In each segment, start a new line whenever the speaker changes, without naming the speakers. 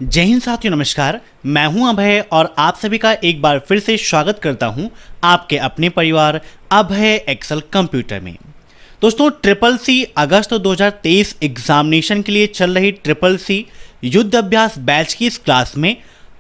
जय हिंद साथियों, नमस्कार। मैं हूं अभय और आप सभी का एक बार फिर से स्वागत करता हूं आपके अपने परिवार अभय एक्सेल कंप्यूटर में। दोस्तों, ट्रिपल सी अगस्त 2023 एग्जामिनेशन के लिए चल रही ट्रिपल सी युद्ध अभ्यास बैच की इस क्लास में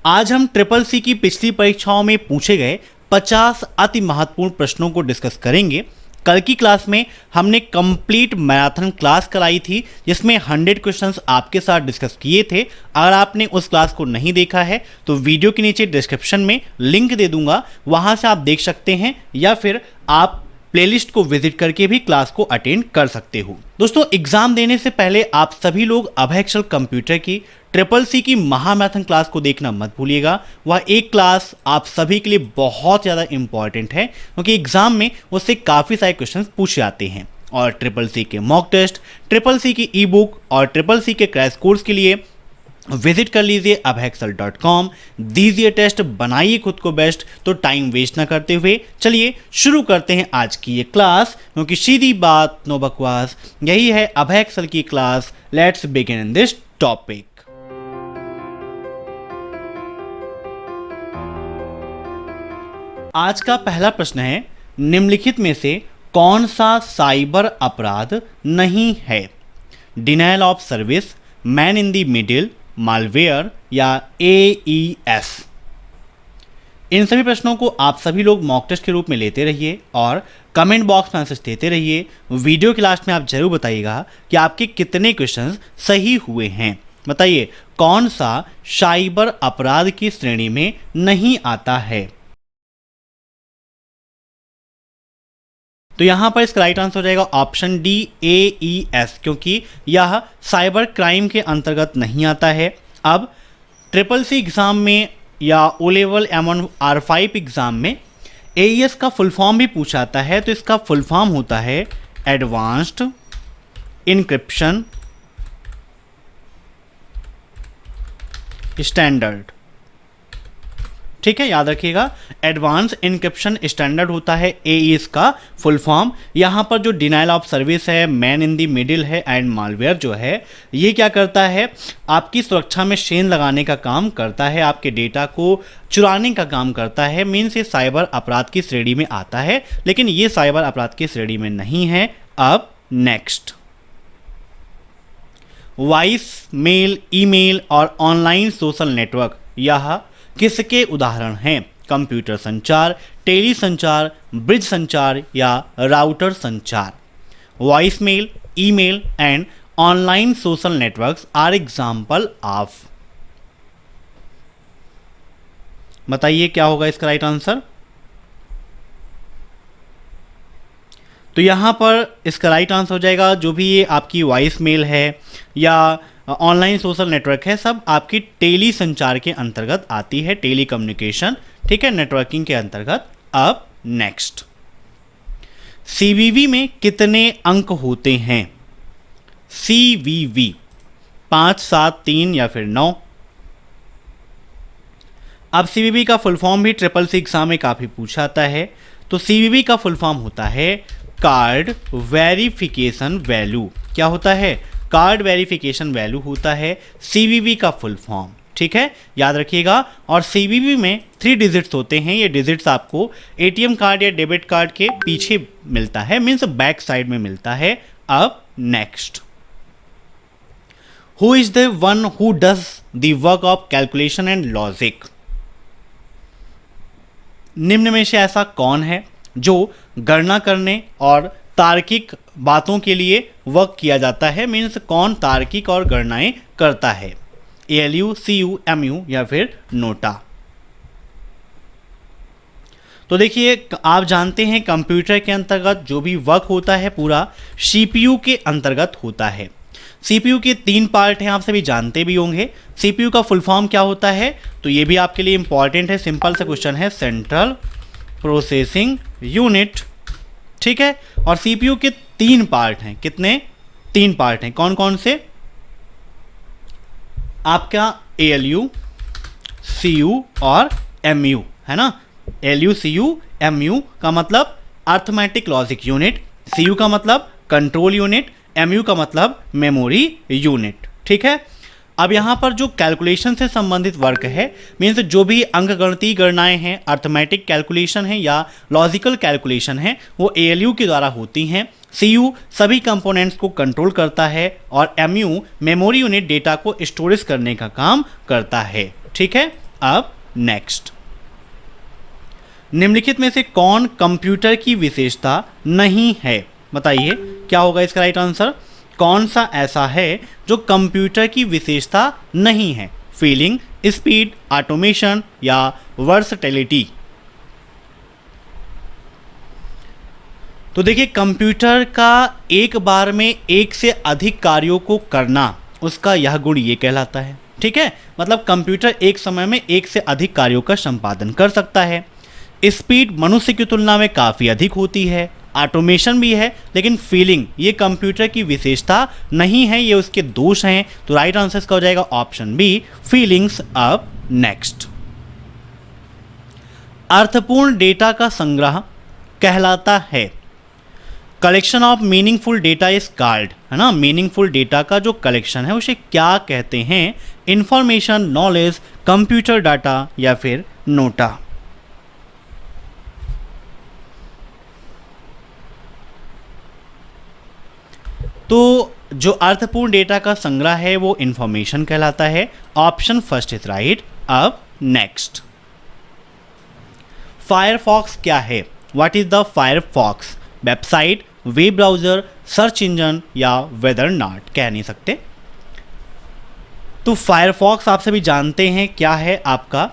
आज हम ट्रिपल सी की पिछली परीक्षाओं में पूछे गए 50 अति महत्वपूर्ण प्रश्नों को डिस्कस करेंगे। कल की क्लास में हमने कंप्लीट मैराथन क्लास कराई थी जिसमें 100 क्वेश्चंस आपके साथ डिस्कस किए थे। अगर आपने उस क्लास को नहीं देखा है तो वीडियो के नीचे डिस्क्रिप्शन में लिंक दे दूंगा, वहां से आप देख सकते हैं या फिर आप प्लेलिस्ट को विजिट करके भी क्लास को अटेंड कर सकते हो। दोस्तों, एग्जाम देने से पहले आप सभी लोग अभय एक्सेल कंप्यूटर की ट्रिपल सी की महामैराथन क्लास को देखना मत भूलिएगा। वह एक क्लास आप सभी के लिए बहुत ज़्यादा इंपॉर्टेंट है क्योंकि एग्जाम में उससे काफ़ी सारे क्वेश्चन पूछे जाते हैं। और ट्रिपल सी के मॉक टेस्ट, ट्रिपल सी की ई बुक और ट्रिपल सी के क्रैश कोर्स के लिए विजिट कर लीजिए abhexcel.com। दीजिए टेस्ट, बनाइए खुद को बेस्ट। तो टाइम वेस्ट ना करते हुए चलिए शुरू करते हैं आज की ये क्लास, क्योंकि सीधी बात नो बकवास, यही है अभय एक्सेल की class. Let's begin in this topic. आज का पहला प्रश्न है, निम्नलिखित में से कौन सा साइबर अपराध नहीं है? Denial of service, man in the middle, malware या AES। इन सभी प्रश्नों को आप सभी लोग मॉक टेस्ट के रूप में लेते रहिए और कमेंट बॉक्स में आंसर देते रहिए। वीडियो के लास्ट में आप जरूर बताइएगा कि आपके कितने क्वेश्चंस सही हुए हैं। बताइए कौन सा साइबर अपराध की श्रेणी में नहीं आता है। तो यहां पर इसका राइट आंसर हो जाएगा ऑप्शन डी AES, क्योंकि यह साइबर क्राइम के अंतर्गत नहीं आता है। अब ट्रिपल सी एग्जाम में या O level M1 R5 exam में AES का फुल फॉर्म भी पूछा जाता है। तो इसका फुल फॉर्म होता है एडवांस्ड इनक्रिप्शन स्टैंडर्ड। ठीक है, याद रखिएगा, एडवांस इनक्रिप्शन स्टैंडर्ड होता है AES का फुल फॉर्म। यहाँ पर जो डिनायल ऑफ सर्विस है, मैन इन दी मिडिल है एंड मालवेयर जो है, ये क्या करता है, आपकी सुरक्षा में शेन लगाने का काम करता है, आपके डेटा को चुराने का काम करता है। मीन्स ये साइबर अपराध की श्रेणी में आता है, लेकिन ये साइबर अपराध की श्रेणी में नहीं है। अब नेक्स्ट, वॉइस मेल, ईमेल और ऑनलाइन सोशल नेटवर्क यह किसके उदाहरण हैं? कंप्यूटर संचार, टेली संचार, ब्रिज संचार या राउटर संचार। Voice mail, email and online social networks are example of. बताइए क्या होगा इसका राइट आंसर। तो यहां पर इसका राइट आंसर हो जाएगा, जो भी ये आपकी वॉइस मेल है या ऑनलाइन सोशल नेटवर्क है, सब आपकी टेली संचार के अंतर्गत आती है, टेली कम्युनिकेशन, ठीक है, नेटवर्किंग के अंतर्गत। अब नेक्स्ट, CVV में कितने अंक होते हैं? CVV 5, 7, 3 या फिर 9। अब CVV का फुल फॉर्म भी ट्रिपल सी एग्जाम में काफ़ी पूछा जाता है। तो CVV का फुल फॉर्म होता है कार्ड वेरिफिकेशन वैल्यू। क्या होता है? कार्ड वेरिफिकेशन वैल्यू होता है CVV का फुल फॉर्म। ठीक है, याद रखिएगा। और CVV में 3 डिजिट्स होते हैं। ये डिजिट्स आपको ATM कार्ड या डेबिट कार्ड के पीछे मिलता है, मीन्स बैक साइड में मिलता है। अब next, who is the one who does the work of calculation and logic? निम्न में से ऐसा कौन है जो गणना करने और तार्किक बातों के लिए वर्क किया जाता है? मीन्स कौन तार्किक और गणनाएं करता है? ALU, CU, MU या फिर नोटा। तो देखिए, आप जानते हैं कंप्यूटर के अंतर्गत जो भी वर्क होता है पूरा CPU के अंतर्गत होता है। CPU के 3 पार्ट हैं, आप सभी जानते भी होंगे। CPU का फुल फॉर्म क्या होता है? तो ये भी आपके लिए इंपॉर्टेंट है, सिंपल सा क्वेश्चन है, सेंट्रल प्रोसेसिंग यूनिट। ठीक है, और CPU के 3 पार्ट हैं। कितने? 3 पार्ट हैं। कौन कौन से? आपका ALU, CU और MU है ना। ALU, CU, MU का मतलब अर्थमेटिक लॉजिक यूनिट, CU का मतलब कंट्रोल यूनिट, MU का मतलब मेमोरी यूनिट। ठीक है, अब यहाँ पर जो कैलकुलेशन से संबंधित वर्क है, मीन्स जो भी अंकगणितीय गणनाएं हैं, अर्थमेटिक कैलकुलेशन है या लॉजिकल कैलकुलेशन है, वो ALU के द्वारा होती हैं। CU सभी कंपोनेंट्स को कंट्रोल करता है और MU मेमोरी यूनिट डेटा को स्टोरेज करने का काम करता है। ठीक है, अब नेक्स्ट, निम्नलिखित में से कौन कंप्यूटर की विशेषता नहीं है? बताइए क्या होगा इसका राइट आंसर। कौन सा ऐसा है जो कंप्यूटर की विशेषता नहीं है? फीलिंग, स्पीड, ऑटोमेशन या वर्सटैलिटी? तो देखिए, कंप्यूटर का एक बार में एक से अधिक कार्यों को करना, उसका यह गुण ये कहलाता है। ठीक है, मतलब कंप्यूटर एक समय में एक से अधिक कार्यों का संपादन कर सकता है। स्पीड मनुष्य की तुलना में काफ़ी अधिक होती है। ऑटोमेशन भी है, लेकिन फीलिंग ये कंप्यूटर की विशेषता नहीं है, ये उसके दोष हैं। तो राइट आंसर इसका हो जाएगा ऑप्शन बी, फीलिंग्स। अब नेक्स्ट, अर्थपूर्ण डेटा का संग्रह कहलाता है। Collection of meaningful data is called, है ना। मीनिंगफुल डेटा का जो कलेक्शन है उसे क्या कहते हैं? इंफॉर्मेशन, नॉलेज, कंप्यूटर डाटा या फिर नोटा? तो जो अर्थपूर्ण डेटा का संग्रह है वो इंफॉर्मेशन कहलाता है। Option first is right. अब नेक्स्ट, फायरफॉक्स क्या है? What is the Firefox? Website, web browser, search engine या वेदर नॉट? कह नहीं सकते। तो फायरफॉक्स आप सभी जानते हैं क्या है आपका,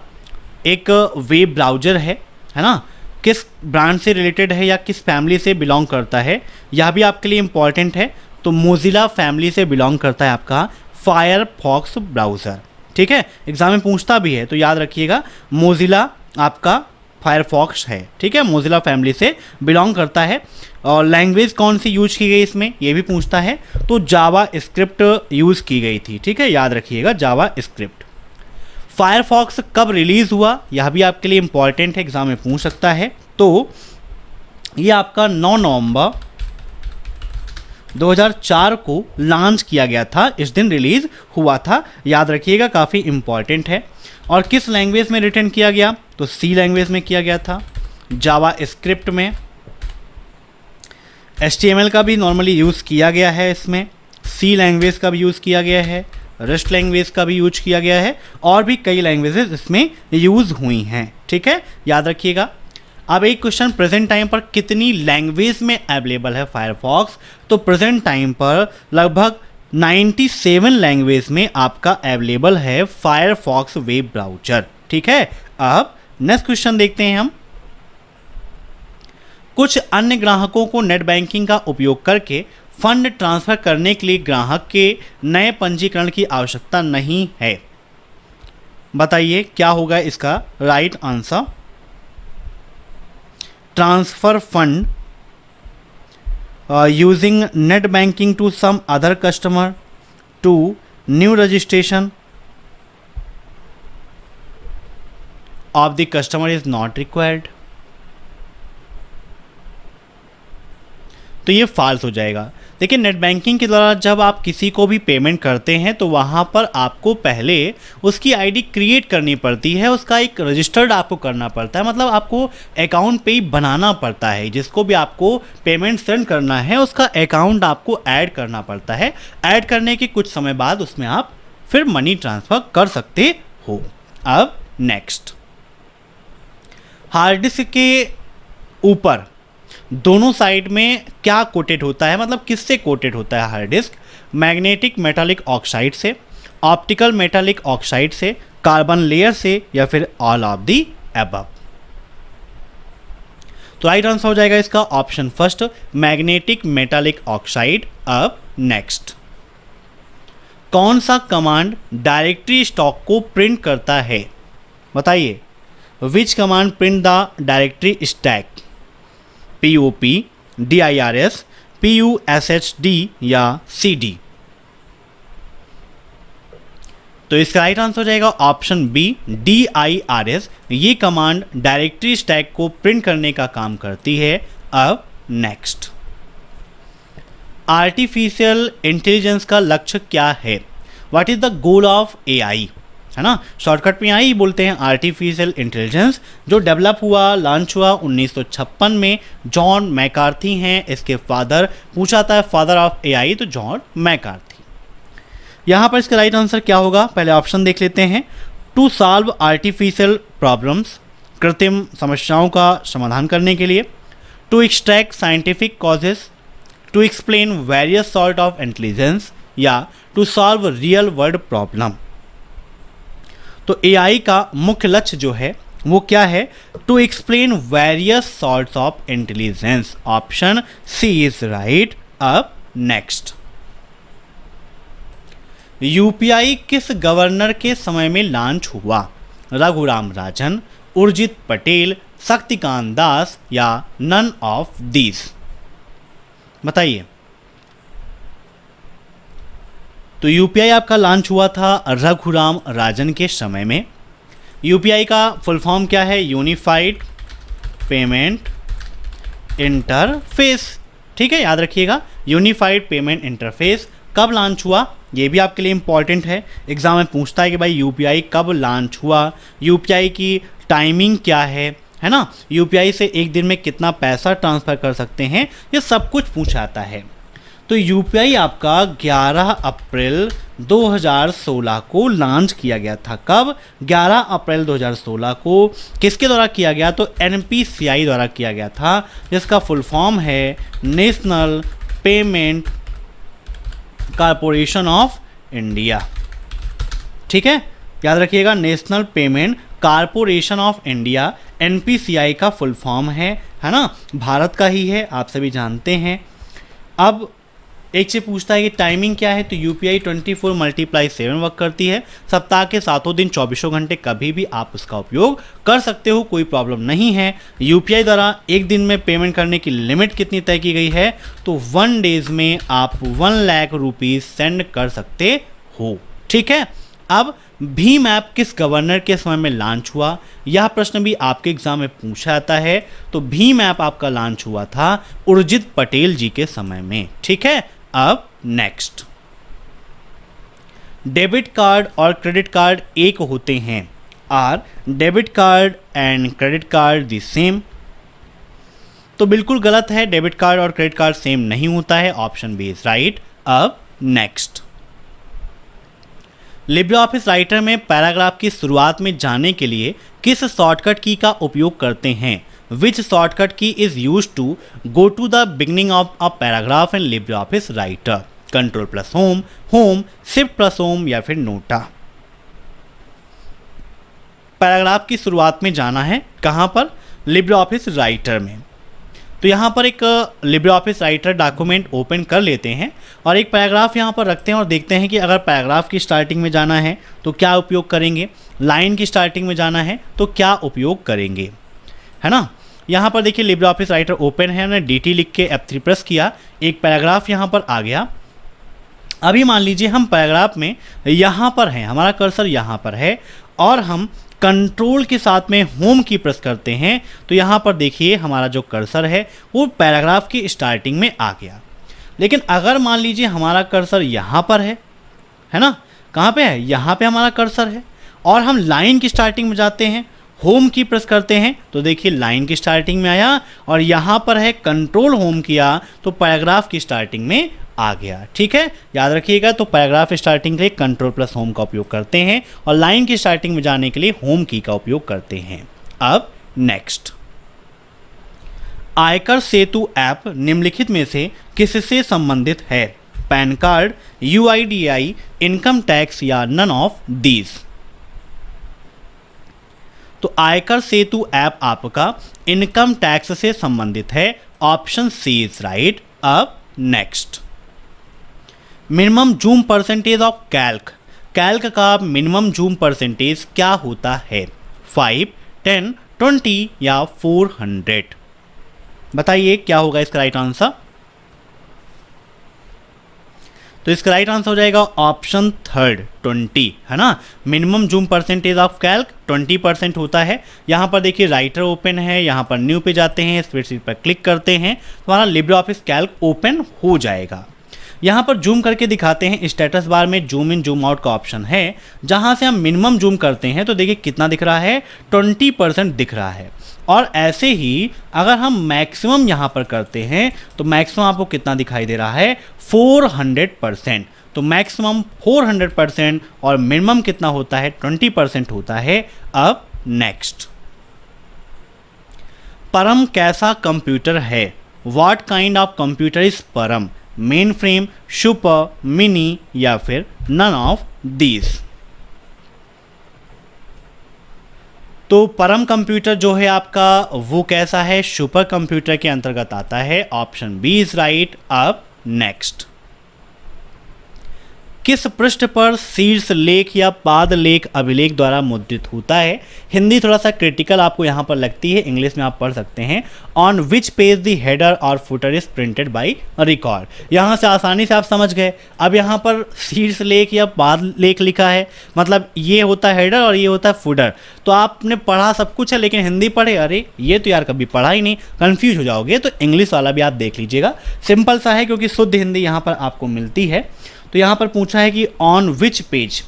एक वेब ब्राउजर है ना। किस ब्रांड से रिलेटेड है या किस फैमिली से बिलोंग करता है, यह भी आपके लिए इंपॉर्टेंट है। तो मोजिला फैमिली से बिलोंग करता है आपका फायरफॉक्स ब्राउज़र। ठीक है, एग्जाम में पूछता भी है, तो याद रखिएगा मोजिला आपका फायरफॉक्स है। ठीक है, मोजिला फैमिली से बिलोंग करता है। और लैंग्वेज कौन सी यूज की गई इसमें, ये भी पूछता है। तो जावा स्क्रिप्ट यूज़ की गई थी। ठीक है, याद रखिएगा जावा स्क्रिप्ट। फायरफॉक्स कब रिलीज़ हुआ, यह भी आपके लिए इंपॉर्टेंट है, एग्जाम में पूछ सकता है। तो ये आपका 9 नवंबर 2004 को लॉन्च किया गया था, इस दिन रिलीज़ हुआ था। याद रखिएगा, काफ़ी इंपॉर्टेंट है। और किस लैंग्वेज में रिटर्न किया गया? तो सी लैंग्वेज में किया गया था, जावा स्क्रिप्ट में। HTML का भी नॉर्मली यूज़ किया गया है इसमें, सी लैंग्वेज का भी यूज़ किया गया है, रस्ट लैंग्वेज का भी यूज किया गया है, और भी कई लैंग्वेजेस इसमें यूज़ हुई हैं। ठीक है, याद रखिएगा। अब एक क्वेश्चन, प्रेजेंट टाइम पर कितनी लैंग्वेज में अवेलेबल है फायरफॉक्स? तो प्रेजेंट टाइम पर लगभग 97 लैंग्वेज में आपका अवेलेबल है फायरफॉक्स वेब ब्राउजर। ठीक है, अब नेक्स्ट क्वेश्चन देखते हैं हम। कुछ अन्य ग्राहकों को नेट बैंकिंग का उपयोग करके फंड ट्रांसफर करने के लिए ग्राहक के नए पंजीकरण की आवश्यकता नहीं है। बताइए क्या होगा इसका right answer. Transfer fund using net banking to some other customer, to new registration of the customer is not required. तो ये फॉल्स हो जाएगा। देखिए, नेट बैंकिंग के द्वारा जब आप किसी को भी पेमेंट करते हैं तो वहाँ पर आपको पहले उसकी आईडी क्रिएट करनी पड़ती है, उसका एक रजिस्टर्ड आपको करना पड़ता है, मतलब आपको अकाउंट पे ही बनाना पड़ता है। जिसको भी आपको पेमेंट सेंड करना है उसका अकाउंट आपको ऐड करना पड़ता है। ऐड करने के कुछ समय बाद उसमें आप फिर मनी ट्रांसफ़र कर सकते हो। अब नेक्स्ट, हार्ड डिस्क के ऊपर दोनों साइड में क्या कोटेड होता है, मतलब किससे कोटेड होता है hard disk? Magnetic metallic oxide से, ऑप्टिकल मेटालिक ऑक्साइड से, कार्बन लेयर से, या फिर ऑल ऑफ दी अबव। तो राइट आंसर हो जाएगा इसका option first, magnetic metallic oxide. अब नेक्स्ट, कौन सा कमांड डायरेक्टरी स्टॉक को प्रिंट करता है? बताइए, विच command print the directory stack? POP, DIRS, PUSHD या CD? तो इसका राइट आंसर हो जाएगा ऑप्शन बी, DIRS। ये कमांड डायरेक्टरी स्टैक को प्रिंट करने का काम करती है। अब नेक्स्ट, आर्टिफिशियल इंटेलिजेंस का लक्ष्य क्या है? What is the goal of AI, है ना, शॉर्टकट में आई बोलते हैं आर्टिफिशियल इंटेलिजेंस, जो डेवलप हुआ, लॉन्च हुआ 1956 में। जॉन मैकार्थी हैं इसके फादर, पूछा था फादर ऑफ एआई तो जॉन मैकार्थी। यहाँ पर इसका राइट आंसर क्या होगा, पहले ऑप्शन देख लेते हैं। टू सॉल्व आर्टिफिशियल प्रॉब्लम्स, कृत्रिम समस्याओं का समाधान करने के लिए। To extract scientific causes, to explain various sort of intelligence, या to solve real world problem. तो एआई का मुख्य लक्ष्य जो है वो क्या है, to explain various sorts of intelligence. Option C is right. अब नेक्स्ट, यूपीआई किस गवर्नर के समय में लॉन्च हुआ, रघुराम राजन, उर्जित पटेल, शक्तिकांत दास, या नन ऑफ दीज। बताइए। तो यूपीआई आपका लॉन्च हुआ था रघुराम राजन के समय में। यूपीआई का फुल फॉर्म क्या है, यूनिफाइड पेमेंट इंटरफेस। ठीक है, याद रखिएगा, यूनिफाइड पेमेंट इंटरफेस। कब लॉन्च हुआ ये भी आपके लिए इंपॉर्टेंट है, एग्जाम में पूछता है कि भाई यूपीआई कब लॉन्च हुआ, यूपीआई की टाइमिंग क्या है ना, यूपीआई से एक दिन में कितना पैसा ट्रांसफ़र कर सकते हैं, ये सब कुछ पूछा जाता है। तो यूपीआई आपका 11 अप्रैल 2016 को लॉन्च किया गया था। कब, 11 अप्रैल 2016 को। किसके द्वारा किया गया, तो एनपीसीआई द्वारा किया गया था, जिसका फुल फॉर्म है national payment corporation of India. ठीक है, याद रखिएगा, national payment corporation of India NPCI का फुल फॉर्म है ना, भारत का ही है, आप सभी जानते हैं। अब एक से पूछता है कि टाइमिंग क्या है, तो यूपीआई 24/7 वर्क करती है। सप्ताह के 7 दिन 24 घंटे कभी भी आप उसका उपयोग कर सकते हो, कोई प्रॉब्लम नहीं है। यूपीआई द्वारा एक दिन में पेमेंट करने की लिमिट कितनी तय की गई है, तो 1 डेज में आप 1 लाख रुपीज़ सेंड कर सकते हो। ठीक है। अब भीम ऐप किस गवर्नर के समय में लॉन्च हुआ, यह प्रश्न भी आपके एग्जाम में पूछा जाता है। तो भीम ऐप आपका लॉन्च हुआ था उर्जित पटेल जी के समय में। ठीक है। अब नेक्स्ट, डेबिट कार्ड और क्रेडिट कार्ड एक होते हैं, are debit card and credit card the same. तो बिल्कुल गलत है, डेबिट कार्ड और क्रेडिट कार्ड सेम नहीं होता है, ऑप्शन बी इज राइट। अब नेक्स्ट, लिब्रे ऑफिस राइटर में पैराग्राफ की शुरुआत में जाने के लिए किस शॉर्टकट की का उपयोग करते हैं, which shortcut key is use to go to the beginning of a paragraph in LibreOffice Writer, control plus home, home, shift plus home, या फिर नोटा। पैराग्राफ की शुरुआत में जाना है कहाँ पर, लिब्रे ऑफिस राइटर में। तो यहाँ पर एक Libre office writer document open कर लेते हैं और एक पैराग्राफ यहाँ पर रखते हैं और देखते हैं कि अगर पैराग्राफ की स्टार्टिंग में जाना है तो क्या उपयोग करेंगे, लाइन की स्टार्टिंग में जाना है तो क्या उपयोग करेंगे, है ना। यहाँ पर देखिए लिब्रे ऑफिस राइटर ओपन है, हमने DT लिख के F3 प्रेस किया, एक पैराग्राफ यहाँ पर आ गया। अभी मान लीजिए हम पैराग्राफ में यहाँ पर हैं, हमारा कर्सर यहाँ पर है और हम कंट्रोल के साथ में होम की प्रेस करते हैं तो यहाँ पर देखिए हमारा जो कर्सर है वो पैराग्राफ की स्टार्टिंग में आ गया। लेकिन अगर मान लीजिए हमारा कर्सर यहाँ पर है ना, कहाँ पे है, यहाँ पे हमारा कर्सर है और हम लाइन की स्टार्टिंग में जाते हैं, होम की प्रेस करते हैं तो देखिए लाइन की स्टार्टिंग में आया और यहाँ पर है कंट्रोल होम किया तो पैराग्राफ की स्टार्टिंग में आ गया। ठीक है, याद रखिएगा। तो पैराग्राफ स्टार्टिंग के लिए कंट्रोल प्लस होम का उपयोग करते हैं और लाइन की स्टार्टिंग में जाने के लिए होम की का उपयोग करते हैं। अब नेक्स्ट, आयकर सेतु ऐप निम्नलिखित में से किससे संबंधित है, pan card, UIDAI, income tax, या नन ऑफ दीज। तो आयकर सेतु ऐप आपका इनकम टैक्स से संबंधित है, ऑप्शन सी इज राइट। अब next, minimum zoom percentage of Calc, Calc का मिनिमम जूम परसेंटेज क्या होता है, 5, 10, 20 या 400। बताइए क्या होगा इसका राइट आंसर। तो इसका राइट आंसर हो जाएगा ऑप्शन थर्ड 20, है ना। Minimum zoom percentage of Calc 20% होता है। यहाँ पर देखिए राइटर ओपन है, यहाँ पर न्यू पे जाते हैं, स्प्रेडशीट पर क्लिक करते हैं तो हमारा लिब्रे ऑफिस कैल्क ओपन हो जाएगा। यहाँ पर जूम करके दिखाते हैं, स्टेटस बार में जूम इन जूम आउट का ऑप्शन है, जहाँ से हम मिनिमम जूम करते हैं तो देखिए कितना दिख रहा है, 20% दिख रहा है। और ऐसे ही अगर हम मैक्सिमम यहाँ पर करते हैं तो मैक्सिमम आपको कितना दिखाई दे रहा है, 400%। तो मैक्सिमम 400% और मिनिमम कितना होता है, 20% होता है। अब नेक्स्ट, परम कैसा कंप्यूटर है? What kind of computer is परम? मेन फ्रेम, सुपर, मिनी या फिर नन ऑफ दीज? तो परम कंप्यूटर जो है आपका वो कैसा है, सुपर कंप्यूटर के अंतर्गत आता है। Option B is right. अब नेक्स्ट, किस पृष्ठ पर शीर्ष लेख या पाद लेख अभिलेख द्वारा मुद्रित होता है? हिंदी थोड़ा सा क्रिटिकल आपको यहाँ पर लगती है, इंग्लिश में आप पढ़ सकते हैं। On which page the header और footer is printed by record. यहाँ से आसानी से आप समझ गए। अब यहाँ पर शीर्ष लेख या पाद लेख लिखा है, मतलब ये होता है हेडर और ये होता है फुटर। तो आपने पढ़ा सब कुछ है लेकिन हिंदी पढ़े, अरे ये तो यार कभी पढ़ा ही नहीं, कंफ्यूज हो जाओगे। तो इंग्लिश वाला भी आप देख लीजिएगा, सिंपल सा है क्योंकि शुद्ध हिंदी यहाँ पर आपको मिलती है। तो यहाँ पर पूछा है कि on which page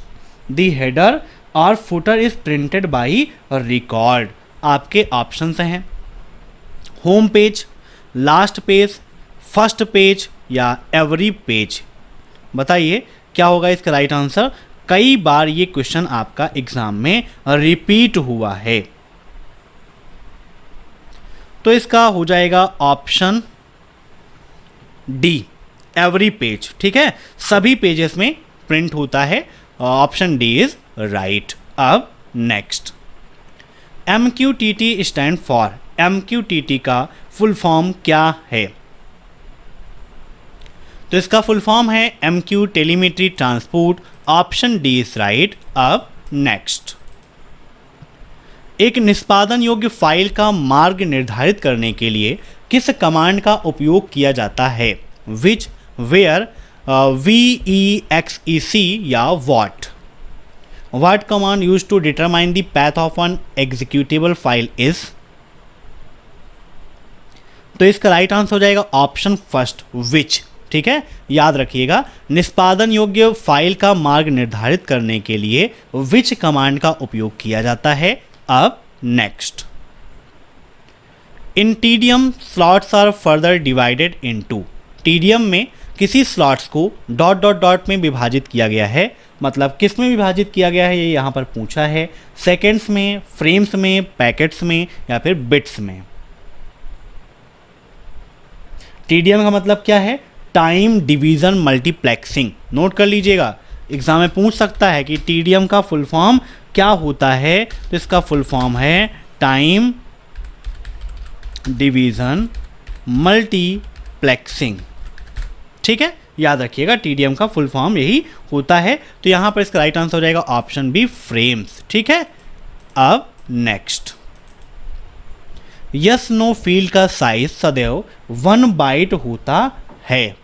the header और footer is printed by record. आपके ऑप्शंस हैं home page, last page, first page या एवरी पेज। बताइए क्या होगा इसका राइट आंसर। कई बार ये क्वेश्चन आपका एग्जाम में रिपीट हुआ है, तो इसका हो जाएगा ऑप्शन डी, एवरी पेज। ठीक है, सभी पेजेस में प्रिंट होता है। Option D is right. अब next, MQTT stand for. MQTT का फुल फॉर्म क्या है? तो इसका फुल फॉर्म है MQ telemetry transport. Option D is right. अब नेक्स्ट, एक निष्पादन योग्य फाइल का मार्ग निर्धारित करने के लिए किस कमांड का उपयोग किया जाता है? विच, वेयर, VEXEC या what? What command used to determine the path of an executable file is? तो इसका राइट आंसर हो जाएगा ऑप्शन फर्स्ट, विच। ठीक है, याद रखिएगा, निष्पादन योग्य फाइल का मार्ग निर्धारित करने के लिए विच कमांड का उपयोग किया जाता है। अब next, in TDM slots are further divided into. TDM में किसी slots co dot dot dot में विभाजित किया गया है, मतलब किस में विभाजित किया गया है ये यहाँ पर पूछा है। सेकेंड्स में, फ्रेम्स में, पैकेट्स में या फिर बिट्स में। टीडीएम का मतलब क्या है? Time division multiplexing. नोट कर लीजिएगा, एग्जाम में पूछ सकता है कि टीडीएम का फुल फॉर्म क्या होता है। तो इसका फुल फॉर्म है टाइम डिवीजन मल्टीप्लेक्सिंग। ठीक है, याद रखिएगा टीडीएम का फुल फॉर्म यही होता है। तो यहाँ पर इसका राइट आंसर हो जाएगा ऑप्शन बी, फ्रेम्स। ठीक है, अब नेक्स्ट, यस नो फील्ड का साइज सदैव 1 बाइट होता है।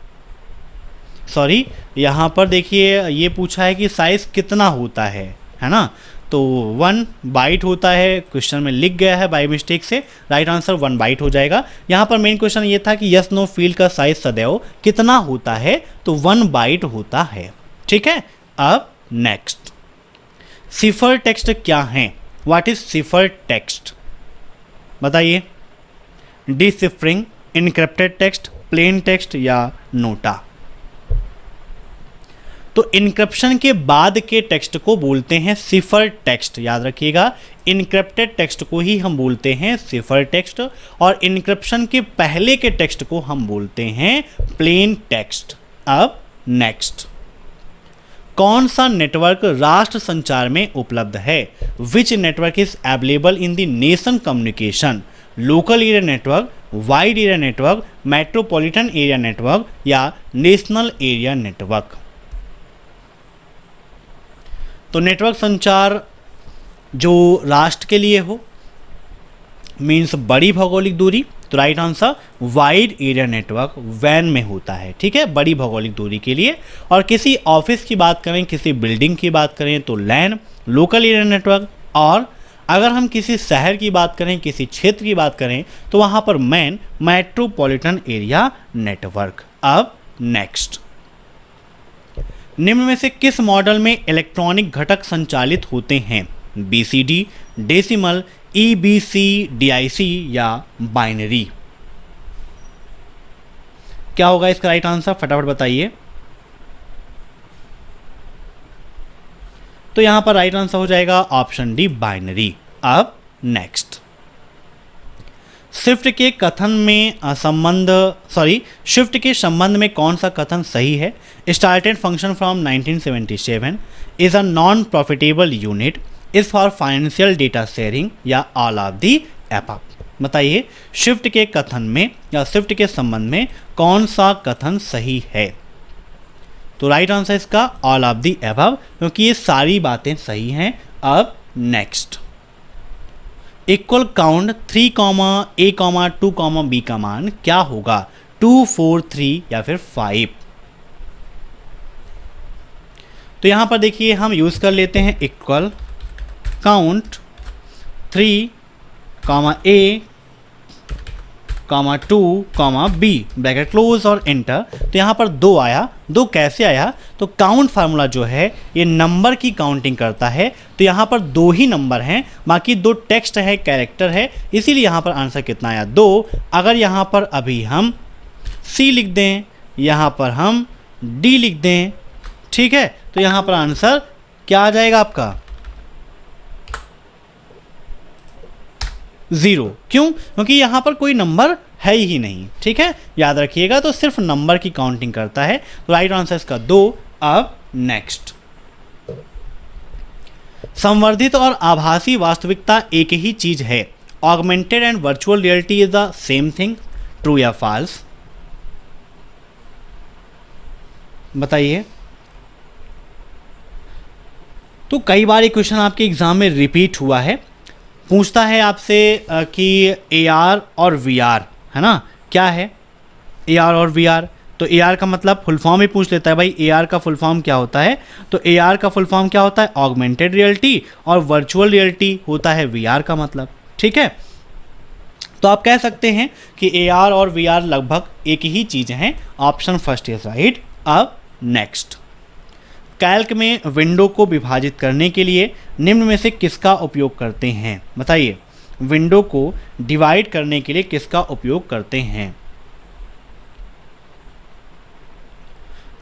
सॉरी, यहाँ पर देखिए ये पूछा है कि साइज कितना होता है ना? तो 1 बाइट होता है, क्वेश्चन में लिख गया है बाय मिस्टेक से, राइट आंसर 1 बाइट हो जाएगा। यहाँ पर मेन क्वेश्चन ये था कि यस नो फील्ड का साइज सदैव कितना होता है, तो 1 बाइट होता है। ठीक है, अब नेक्स्ट, सिफर टेक्स्ट क्या है? What is cipher text? बताइए, डिसिफरिंग, इनक्रिप्टेड टेक्स्ट, प्लेन टेक्स्ट या नोटा? तो इनक्रिप्शन के बाद के टेक्स्ट को बोलते हैं सिफर टेक्स्ट। याद रखिएगा, इनक्रिप्टेड टेक्स्ट को ही हम बोलते हैं सिफर टेक्स्ट और इनक्रिप्शन के पहले के टेक्स्ट को हम बोलते हैं प्लेन टेक्स्ट। अब नेक्स्ट, कौन सा नेटवर्क राष्ट्र संचार में उपलब्ध है? Which network is available in the nation communication? Local area network, wide area network, metropolitan area network या नेशनल एरिया नेटवर्क? तो नेटवर्क संचार जो राष्ट्र के लिए हो, मीन्स बड़ी भौगोलिक दूरी, तो right answer wide area network वैन में होता है। ठीक है, बड़ी भौगोलिक दूरी के लिए। और किसी ऑफिस की बात करें, किसी बिल्डिंग की बात करें तो लैन, लोकल एरिया नेटवर्क। और अगर हम किसी शहर की बात करें, किसी क्षेत्र की बात करें तो वहाँ पर मैन, मेट्रोपॉलिटन एरिया नेटवर्क। अब नेक्स्ट, निम्न में से किस मॉडल में इलेक्ट्रॉनिक घटक संचालित होते हैं? BCD, डेसिमल, EBC, DIC या बाइनरी? क्या होगा इसका राइट आंसर, फटाफट बताइए। तो यहां पर राइट आंसर हो जाएगा ऑप्शन डी, बाइनरी। अब नेक्स्ट, शिफ्ट के कथन में शिफ्ट के संबंध में कौन सा कथन सही है? Started function from 1977, is a non profitable unit, is for financial data sharing या ऑल ऑफ दी एबव? बताइए, शिफ्ट के कथन में या शिफ्ट के संबंध में कौन सा कथन सही है? तो राइट आंसर इसका ऑल ऑफ दी एबव, क्योंकि ये सारी बातें सही हैं। अब next, equal count 3, A, 2, B का मान क्या होगा? 2, 4, 3 या फिर 5? तो यहां पर देखिए हम यूज कर लेते हैं equal count 3, A, 2, B, bracket close और एंटर। तो यहाँ पर 2 आया, 2 कैसे आया? तो काउंट फार्मूला जो है ये नंबर की काउंटिंग करता है, तो यहाँ पर 2 ही नंबर हैं, बाकी 2 टेक्स्ट है, कैरेक्टर है, इसीलिए यहाँ पर आंसर कितना आया? 2। अगर यहाँ पर अभी हम C लिख दें, यहाँ पर हम D लिख दें, ठीक है, तो यहाँ पर आंसर क्या आ जाएगा आपका? 0। क्यों? क्योंकि यहाँ पर कोई नंबर है ही नहीं, ठीक है, याद रखिएगा। तो सिर्फ नंबर की काउंटिंग करता है, तो राइट आंसर इसका 2। अब नेक्स्ट, संवर्धित और आभासी वास्तविकता एक ही चीज है, augmented and virtual reality is the same thing, true या फॉल्स? बताइए। तो कई बार ये क्वेश्चन आपके एग्जाम में रिपीट हुआ है, पूछता है आपसे कि AR और VR है ना, क्या है AR और VR? तो AR का मतलब फुल फॉर्म ही पूछ लेता है भाई, AR का फुल फॉर्म क्या होता है? तो AR का फुल फॉर्म क्या होता है? ऑगमेंटेड रियलिटी, और वर्चुअल रियलिटी होता है VR का मतलब, ठीक है। तो आप कह सकते हैं कि AR और VR लगभग एक ही चीज़ हैं। Option first is right. अब नेक्स्ट, कैल्क में विंडो को विभाजित करने के लिए निम्न में से किसका उपयोग करते हैं? बताइए, विंडो को डिवाइड करने के लिए किसका उपयोग करते हैं?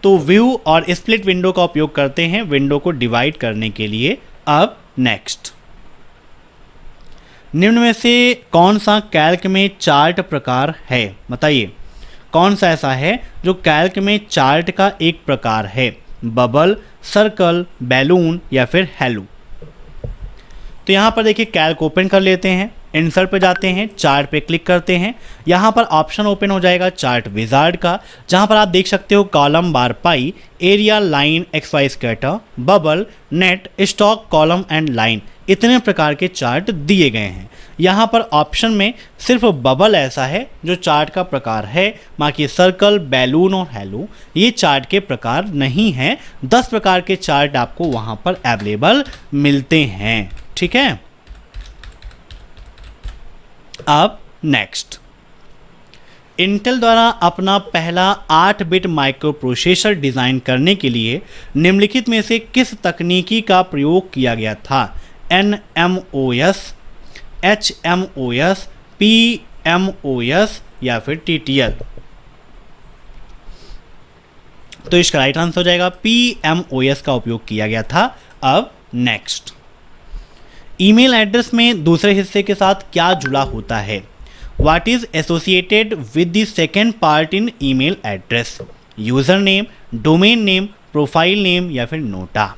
तो व्यू और स्प्लिट विंडो का उपयोग करते हैं विंडो को डिवाइड करने के लिए। अब नेक्स्ट, निम्न में से कौन सा कैल्क में चार्ट प्रकार है? बताइए, कौन सा ऐसा है जो कैल्क में चार्ट का एक प्रकार है? बबल, सर्कल, बैलून या फिर हेलो? तो यहाँ पर देखिए कैल्क ओपन कर लेते हैं, इंसर्ट पे जाते हैं, चार्ट पे क्लिक करते हैं, यहाँ पर ऑप्शन ओपन हो जाएगा चार्ट विजार्ड का, जहाँ पर आप देख सकते हो column, bar, pi, area, line, XY scatter, bubble, net, stock, column and line, इतने प्रकार के चार्ट दिए गए हैं। यहाँ पर ऑप्शन में सिर्फ बबल ऐसा है जो चार्ट का प्रकार है, बाकी सर्कल, बैलून और हेलो ये चार्ट के प्रकार नहीं हैं। 10 प्रकार के चार्ट आपको वहाँ पर अवेलेबल मिलते हैं, ठीक है। अब नेक्स्ट, इंटेल द्वारा अपना पहला 8 बिट माइक्रो प्रोसेसर डिज़ाइन करने के लिए निम्नलिखित में से किस तकनीकी का प्रयोग किया गया था? NMOS, HMOS, PMOS या फिर TTL? तो इसका राइट आंसर हो जाएगा PMOS का उपयोग किया गया था। अब नेक्स्ट, ईमेल एड्रेस में दूसरे हिस्से के साथ क्या जुड़ा होता है? What is associated with the second part in email address? User name, domain name, profile name या फिर नोटा?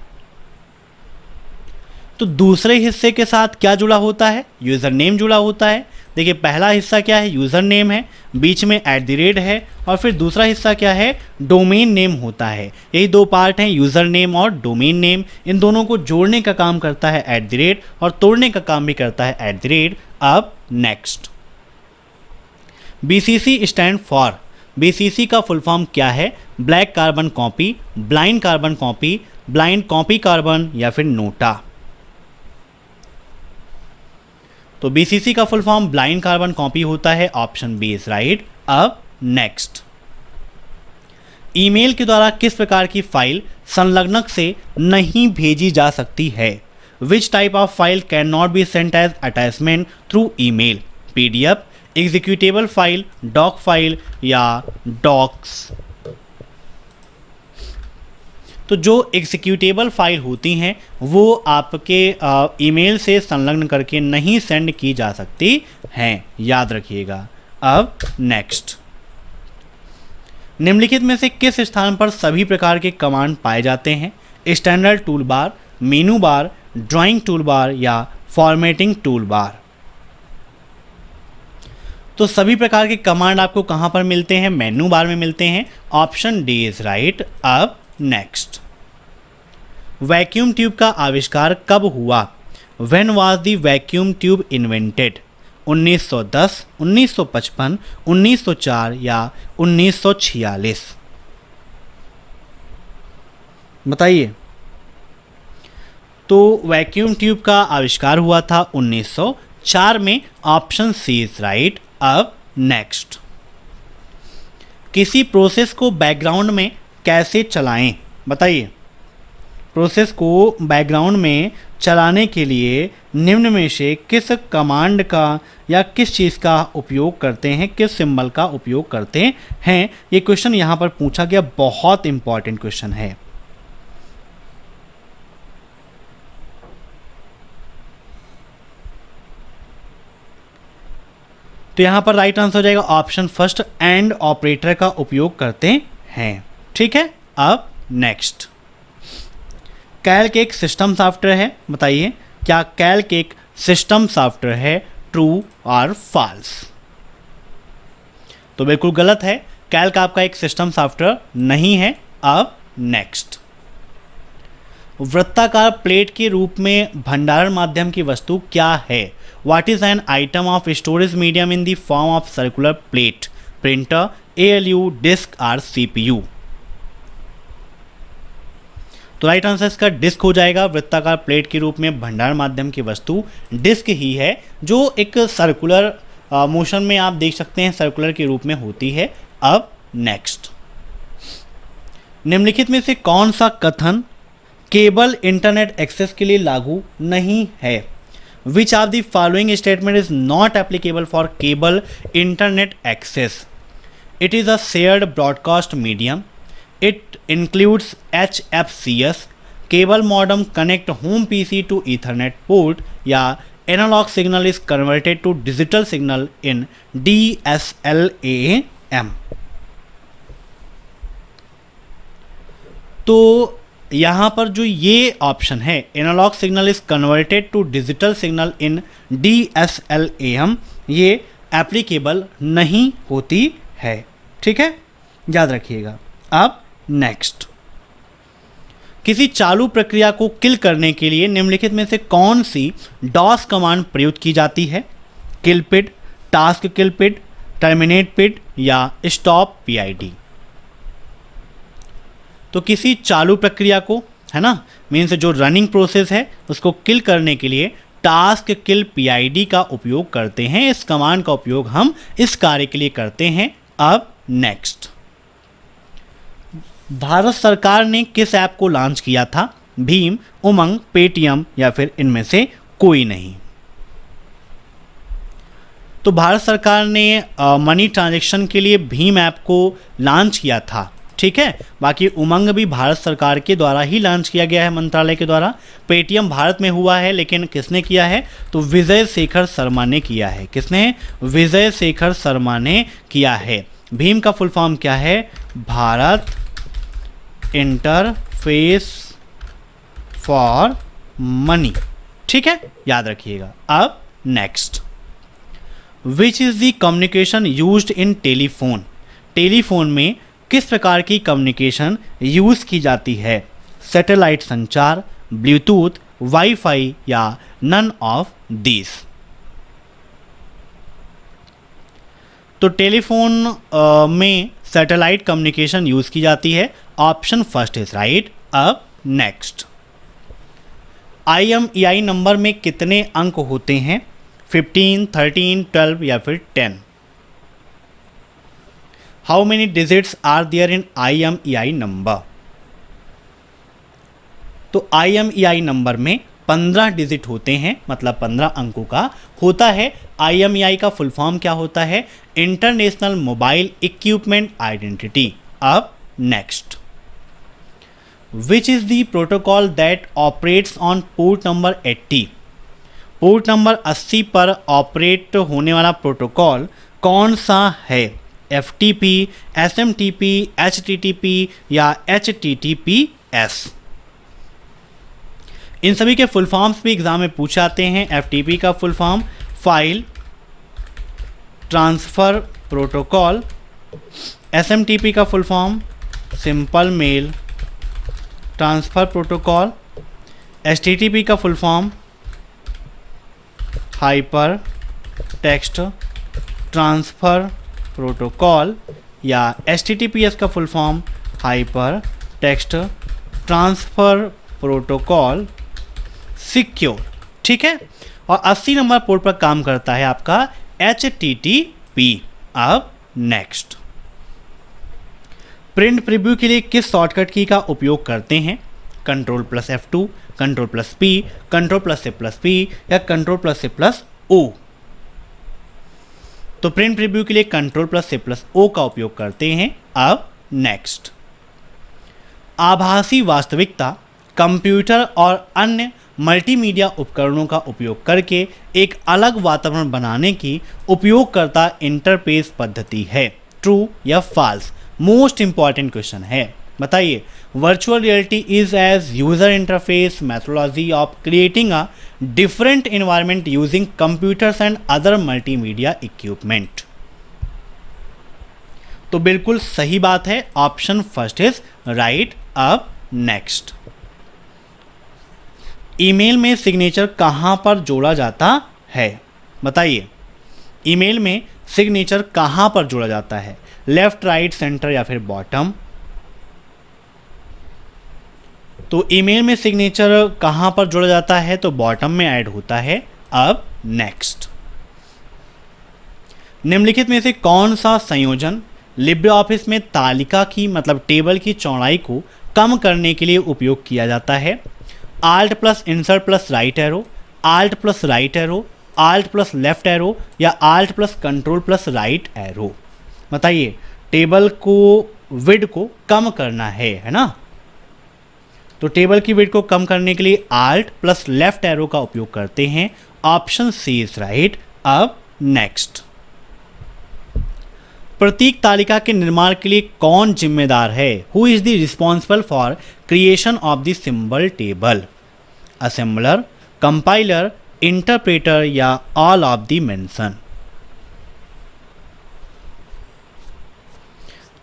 तो दूसरे हिस्से के साथ क्या जुड़ा होता है? यूज़र नेम जुड़ा होता है। देखिए पहला हिस्सा क्या है? यूज़र नेम है, बीच में @ है, और फिर दूसरा हिस्सा क्या है? डोमेन नेम होता है। यही 2 पार्ट हैं, यूज़र नेम और डोमेन नेम। इन दोनों को जोड़ने का काम करता है @ और तोड़ने का काम भी करता है @। अब next, BCC stand for, BCC का फुल फॉर्म क्या है? Black carbon copy, blind carbon copy, blind copy carbon या फिर नोटा? तो BCC का full form blind carbon copy होता है। Option B is right. अब नेक्स्ट, ईमेल के द्वारा किस प्रकार की फाइल संलग्नक से नहीं भेजी जा सकती है? Which type of file can not be sent as attachment through email? PDF, executable file, doc file या डॉक्स? तो जो एग्जीक्यूटेबल फाइल होती हैं वो आपके ईमेल से संलग्न करके नहीं सेंड की जा सकती हैं, याद रखिएगा। अब नेक्स्ट, निम्नलिखित में से किस स्थान पर सभी प्रकार के कमांड पाए जाते हैं? स्टैंडर्ड टूल बार, मेनू बार, ड्राइंग टूल बार या फॉर्मेटिंग टूल बार? तो सभी प्रकार के कमांड आपको कहां पर मिलते हैं? मेनू बार में मिलते हैं। Option D is right. अब नेक्स्ट, वैक्यूम ट्यूब का आविष्कार कब हुआ? When was the vacuum tube invented? 1910, 1955, 1904 या 1946? बताइए। तो वैक्यूम ट्यूब का आविष्कार हुआ था 1904 में। Option C is right. अब नेक्स्ट, किसी प्रोसेस को बैकग्राउंड में कैसे चलाएं? बताइए। प्रोसेस को बैकग्राउंड में चलाने के लिए निम्न में से किस कमांड का या किस चीज़ का उपयोग करते हैं, किस सिंबल का उपयोग करते हैं? ये क्वेश्चन यहाँ पर पूछा गया, बहुत इंपॉर्टेंट क्वेश्चन है। तो यहाँ पर राइट आंसर हो जाएगा ऑप्शन फर्स्ट, एंड ऑपरेटर का उपयोग करते हैं। ठीक है। अब नेक्स्ट, कैल्क एक सिस्टम सॉफ्टवेयर है। बताइए, क्या कैल्क एक सिस्टम सॉफ्टवेयर है? ट्रू और फॉल्स? तो बिल्कुल गलत है, कैल्क आपका एक सिस्टम सॉफ्टवेयर नहीं है। अब नेक्स्ट, वृत्ताकार प्लेट के रूप में भंडारण माध्यम की वस्तु क्या है? What is an item of storage medium in the form of circular plate? Printer, ALU, disk और सीपीयू? तो राइट आंसर इसका डिस्क हो जाएगा। वृत्ताकार प्लेट के रूप में भंडारण माध्यम की वस्तु डिस्क ही है, जो एक सर्कुलर मोशन में आप देख सकते हैं, सर्कुलर के रूप में होती है। अब नेक्स्ट, निम्नलिखित में से कौन सा कथन केबल इंटरनेट एक्सेस के लिए लागू नहीं है? Which of the following statement is not applicable for cable internet access? It is a shared broadcast medium, it includes HFCS, cable modem connect home PC to Ethernet port, या analog signal is converted to digital signal in DSLAM? तो यहाँ पर जो ये option है, analog signal is converted to digital signal in DSLAM, ये applicable नहीं होती है। ठीक है, याद रखिएगा। अब नेक्स्ट, किसी चालू प्रक्रिया को किल करने के लिए निम्नलिखित में से कौन सी डॉस कमांड प्रयुक्त की जाती है? किल पिड, टास्क किल पिड, टर्मिनेट पिड या स्टॉप पीआईडी? तो किसी चालू प्रक्रिया को, है ना, मीन्स जो रनिंग प्रोसेस है, उसको किल करने के लिए टास्क किल पीआईडी का उपयोग करते हैं। इस कमांड का उपयोग हम इस कार्य के लिए करते हैं। अब नेक्स्ट, भारत सरकार ने किस ऐप को लॉन्च किया था? भीम, उमंग, पेटीएम या फिर इनमें से कोई नहीं? तो भारत सरकार ने मनी ट्रांजैक्शन के लिए भीम ऐप को लॉन्च किया था। ठीक है, बाकी उमंग भी भारत सरकार के द्वारा ही लॉन्च किया गया है, मंत्रालय के द्वारा। पेटीएम भारत में हुआ है, लेकिन किसने किया है? तो विजय शेखर शर्मा ने किया है। किसने? विजय शेखर शर्मा ने किया है। भीम का फुल फॉर्म क्या है? Bharat interface for money. ठीक है, याद रखिएगा। अब next, which is the communication used in telephone? Telephone में किस प्रकार की कम्युनिकेशन यूज की जाती है? सैटेलाइट संचार, ब्लूटूथ, वाईफाई या नन ऑफ दिस? तो टेलीफोन में सैटेलाइट कम्युनिकेशन यूज की जाती है। Option first is right. अब नेक्स्ट, IMEI नंबर में कितने अंक होते हैं? 15, 13, 12 या फिर 10? How many digits are there in IMEI number? तो IMEI नंबर में 15 डिजिट होते हैं, मतलब 15 अंकों का होता है। IMEI का फुल फॉर्म क्या होता है? International mobile equipment identity. अब next, which is the protocol that operates on port number 80? Port number 80 पर ऑपरेट होने वाला प्रोटोकॉल कौन सा है? FTP, SMTP, HTTP या HTTPS? इन सभी के फुल फॉर्म्स भी एग्जाम में पूछे आते हैं। FTP का full form file transfer protocol, SMTP का full form simple mail transfer protocol, HTTP का full form hypertext transfer protocol, या HTTPS का full form hypertext transfer protocol secure. ठीक है, और 80 नंबर पोर्ट पर काम करता है आपका HTTP। अब नेक्स्ट, प्रिंट प्रीव्यू के लिए किस शॉर्टकट की का उपयोग करते हैं? Ctrl+F2, Ctrl+P, Ctrl+A+P या Ctrl+A+O? तो प्रिंट प्रीव्यू के लिए Ctrl+A+O का उपयोग करते हैं। अब नेक्स्ट, आभासी वास्तविकता कंप्यूटर और अन्य मल्टीमीडिया उपकरणों का उपयोग करके एक अलग वातावरण बनाने की उपयोगकर्ता इंटरफेस पद्धति है। ट्रू या फॉल्स? मोस्ट इंपॉर्टेंट क्वेश्चन है, बताइए। Virtual reality is as user interface methodology of creating a different environment using computers and other multimedia equipment. तो बिल्कुल सही बात है, ऑप्शन फर्स्ट इज राइट। अब नेक्स्ट, ईमेल में सिग्नेचर कहां पर जोड़ा जाता है? बताइए, ईमेल में सिग्नेचर कहां पर जोड़ा जाता है? लेफ्ट, राइट, सेंटर या फिर बॉटम? तो ईमेल में सिग्नेचर कहां पर जोड़ा जाता है? तो बॉटम में ऐड होता है। अब नेक्स्ट, निम्नलिखित में से कौन सा संयोजन लिब्रे ऑफिस में तालिका की मतलब टेबल की चौड़ाई को कम करने के लिए उपयोग किया जाता है? Alt plus insert plus right arrow, Alt plus right arrow, Alt plus left arrow या Alt plus control plus right arrow? बताइए, टेबल को विड्थ को कम करना है ना? तो टेबल की विड्थ को कम करने के लिए Alt प्लस लेफ्ट एरो का उपयोग करते हैं। Option C is right. अब नेक्स्ट, प्रतीक तालिका के निर्माण के लिए कौन जिम्मेदार है? Who is the responsible for creation of the symbol table? Assembler, compiler, interpreter or all of the mention?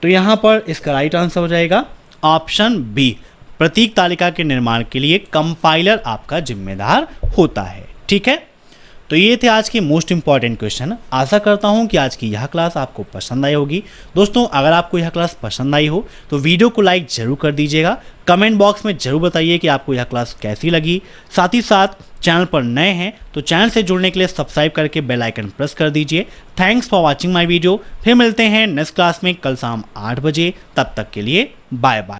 तो यहां पर इसका राइट आंसर हो जाएगा ऑप्शन बी। प्रतीक तालिका के निर्माण के लिए कंपाइलर आपका जिम्मेदार होता है। ठीक है, तो ये थे आज के मोस्ट इंपॉर्टेंट क्वेश्चन। आशा करता हूँ कि आज की यह क्लास आपको पसंद आई होगी। दोस्तों, अगर आपको यह क्लास पसंद आई हो तो वीडियो को लाइक जरूर कर दीजिएगा। कमेंट बॉक्स में जरूर बताइए कि आपको यह क्लास कैसी लगी। साथ ही साथ चैनल पर नए हैं तो चैनल से जुड़ने के लिए सब्सक्राइब करके बेल आइकन प्रेस कर दीजिए। Thanks for watching my video. फिर मिलते हैं नेक्स्ट क्लास में कल शाम 8 बजे। तब तक के लिए बाय बाय।